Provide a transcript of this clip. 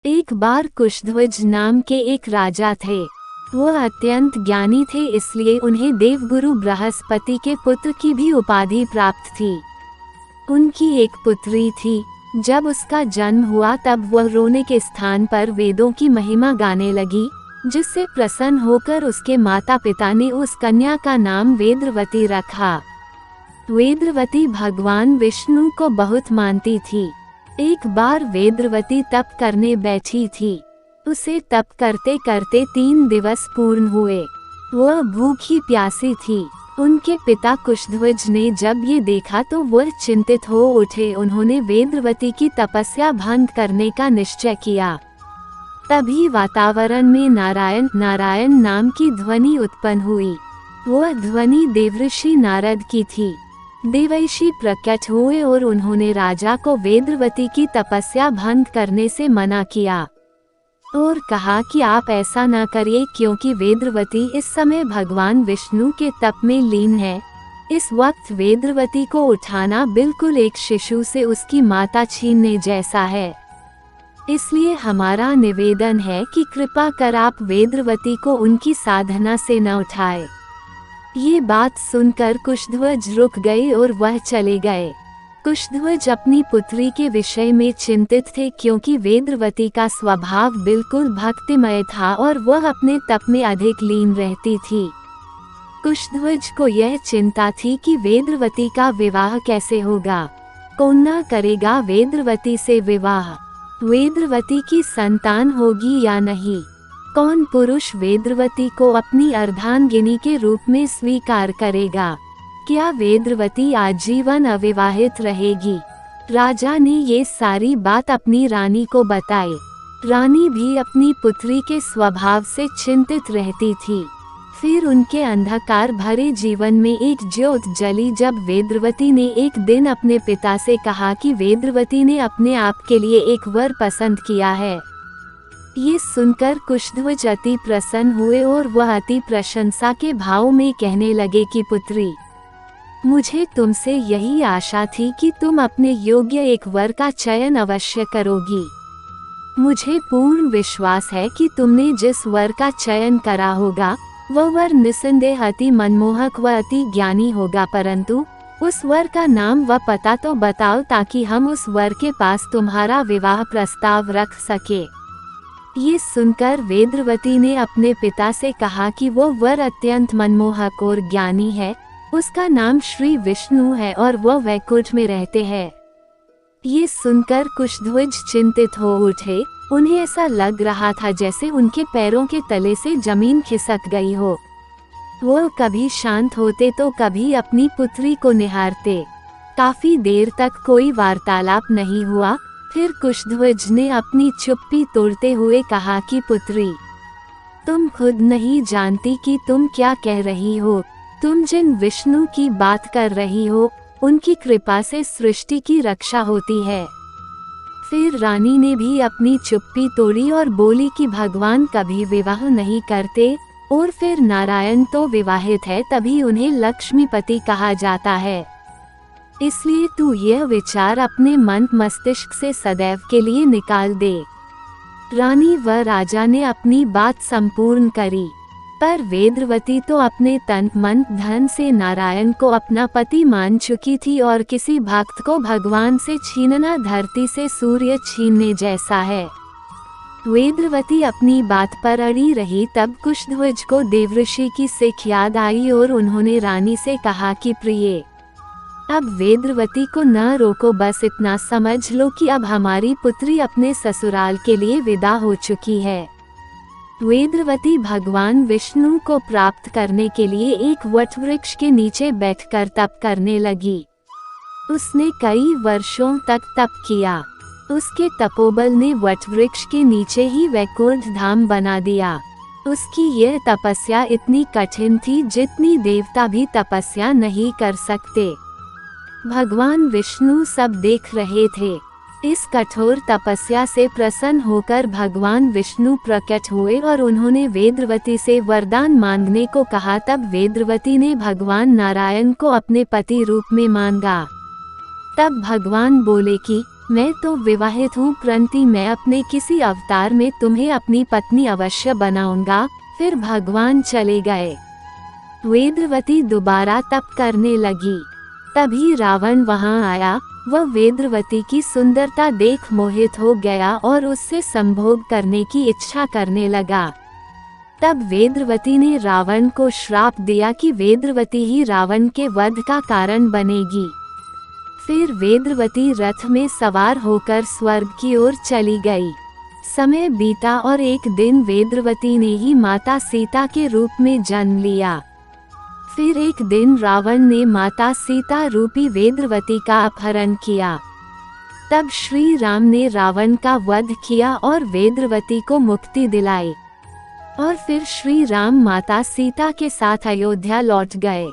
एक बार कुशध्वज नाम के एक राजा थे। वह अत्यंत ज्ञानी थे, इसलिए उन्हें देवगुरु बृहस्पति के पुत्र की भी उपाधि प्राप्त थी। उनकी एक पुत्री थी। जब उसका जन्म हुआ तब वह रोने के स्थान पर वेदों की महिमा गाने लगी, जिससे प्रसन्न होकर उसके माता पिता ने उस कन्या का नाम वेदवती रखा। वेदवती भगवान विष्णु को बहुत मानती थी। एक बार वेदवती तप करने बैठी थी। उसे तप करते करते 3 दिवस पूर्ण हुए। वह भूखी प्यासी थी। उनके पिता कुशध्वज ने जब ये देखा तो वह चिंतित हो उठे। उन्होंने वेदवती की तपस्या भंग करने का निश्चय किया। तभी वातावरण में नारायण नारायण नाम की ध्वनि उत्पन्न हुई। वह ध्वनि देवर्षि नारद की थी। देवर्षि प्रकट हुए और उन्होंने राजा को वेदवती की तपस्या भंग करने से मना किया और कहा कि आप ऐसा न करिए, क्योंकि वेदवती इस समय भगवान विष्णु के तप में लीन है। इस वक्त वेदवती को उठाना बिल्कुल एक शिशु से उसकी माता छीनने जैसा है। इसलिए हमारा निवेदन है कि कृपा कर आप वेदवती को उनकी साधना से न उठाए। ये बात सुनकर कुशध्वज रुक गए और वह चले गए। कुशध्वज अपनी पुत्री के विषय में चिंतित थे, क्योंकि वेदवती का स्वभाव बिल्कुल भक्तिमय था और वह अपने तप में अधिक लीन रहती थी। कुशध्वज को यह चिंता थी कि वेदवती का विवाह कैसे होगा, कौन न करेगा वेदवती से विवाह, वेदवती की संतान होगी या नहीं, कौन पुरुष वेदवती को अपनी अर्धांगिनी के रूप में स्वीकार करेगा, क्या वेदवती आजीवन अविवाहित रहेगी। राजा ने ये सारी बात अपनी रानी को बताई। रानी भी अपनी पुत्री के स्वभाव से चिंतित रहती थी। फिर उनके अंधकार भरे जीवन में एक ज्योत जली जब वेदवती ने एक दिन अपने पिता से कहा कि वेदवती ने अपने आप के लिए एक वर पसंद किया है। ये सुनकर कुशध्वज अति प्रसन्न हुए और वह अति प्रशंसा के भाव में कहने लगे कि पुत्री, मुझे तुमसे यही आशा थी कि तुम अपने योग्य एक वर का चयन अवश्य करोगी। मुझे पूर्ण विश्वास है कि तुमने जिस वर का चयन करा होगा वह वर निस्संदेह अति मनमोहक व अति ज्ञानी होगा, परंतु उस वर का नाम व पता तो बताओ, ताकि हम उस वर के पास तुम्हारा विवाह प्रस्ताव रख सके। ये सुनकर वेदवती ने अपने पिता से कहा कि वो वर अत्यंत मनमोहक और ज्ञानी है। उसका नाम श्री विष्णु है और वह वैकुंठ में रहते हैं। ये सुनकर कुशध्वज चिंतित हो उठे। उन्हें ऐसा लग रहा था जैसे उनके पैरों के तले से जमीन खिसक गई हो। वो कभी शांत होते तो कभी अपनी पुत्री को निहारते। काफी देर तक कोई वार्तालाप नहीं हुआ। फिर कुशध्वज ने अपनी चुप्पी तोड़ते हुए कहा कि पुत्री, तुम खुद नहीं जानती कि तुम क्या कह रही हो। तुम जिन विष्णु की बात कर रही हो, उनकी कृपा से सृष्टि की रक्षा होती है। फिर रानी ने भी अपनी चुप्पी तोड़ी और बोली कि भगवान कभी विवाह नहीं करते, और फिर नारायण तो विवाहित है, तभी उन्हें लक्ष्मीपति कहा जाता है। इसलिए तू यह विचार अपने मन मस्तिष्क से सदैव के लिए निकाल दे। रानी व राजा ने अपनी बात संपूर्ण करी, पर वेदवती तो अपने तन मन धन से नारायण को अपना पति मान चुकी थी और किसी भक्त को भगवान से छीनना धरती से सूर्य छीनने जैसा है। वेदवती अपनी बात पर अड़ी रही। तब कुशध्वज को देवर्षि की सिख याद आई और उन्होंने रानी से कहा कि प्रिय, अब वेदवती को न रोको, बस इतना समझ लो कि अब हमारी पुत्री अपने ससुराल के लिए विदा हो चुकी है। वेदवती भगवान विष्णु को प्राप्त करने के लिए एक वटवृक्ष के नीचे बैठकर तप करने लगी। उसने कई वर्षों तक तप किया। उसके तपोबल ने वटवृक्ष के नीचे ही वैकुंठ धाम बना दिया। उसकी यह तपस्या इतनी कठिन थी जितनी देवता भी तपस्या नहीं कर सकते। भगवान विष्णु सब देख रहे थे। इस कठोर तपस्या से प्रसन्न होकर भगवान विष्णु प्रकट हुए और उन्होंने वेदवती से वरदान मांगने को कहा। तब वेदवती ने भगवान नारायण को अपने पति रूप में मांगा। तब भगवान बोले कि मैं तो विवाहित हूँ, परंतु मैं अपने किसी अवतार में तुम्हें अपनी पत्नी अवश्य बनाऊंगा। फिर भगवान चले गए। वेदवती दोबारा तप करने लगी। तभी रावण वहां आया। वह वेदवती की सुंदरता देख मोहित हो गया और उससे संभोग करने की इच्छा करने लगा। तब वेदवती ने रावण को श्राप दिया कि वेदवती ही रावण के वध का कारण बनेगी। फिर वेदवती रथ में सवार होकर स्वर्ग की ओर चली गई। समय बीता और एक दिन वेदवती ने ही माता सीता के रूप में जन्म लिया। फिर एक दिन रावण ने माता सीता रूपी वेदवती का अपहरण किया। तब श्री राम ने रावण का वध किया और वेदवती को मुक्ति दिलाई। और फिर श्री राम माता सीता के साथ अयोध्या लौट गए।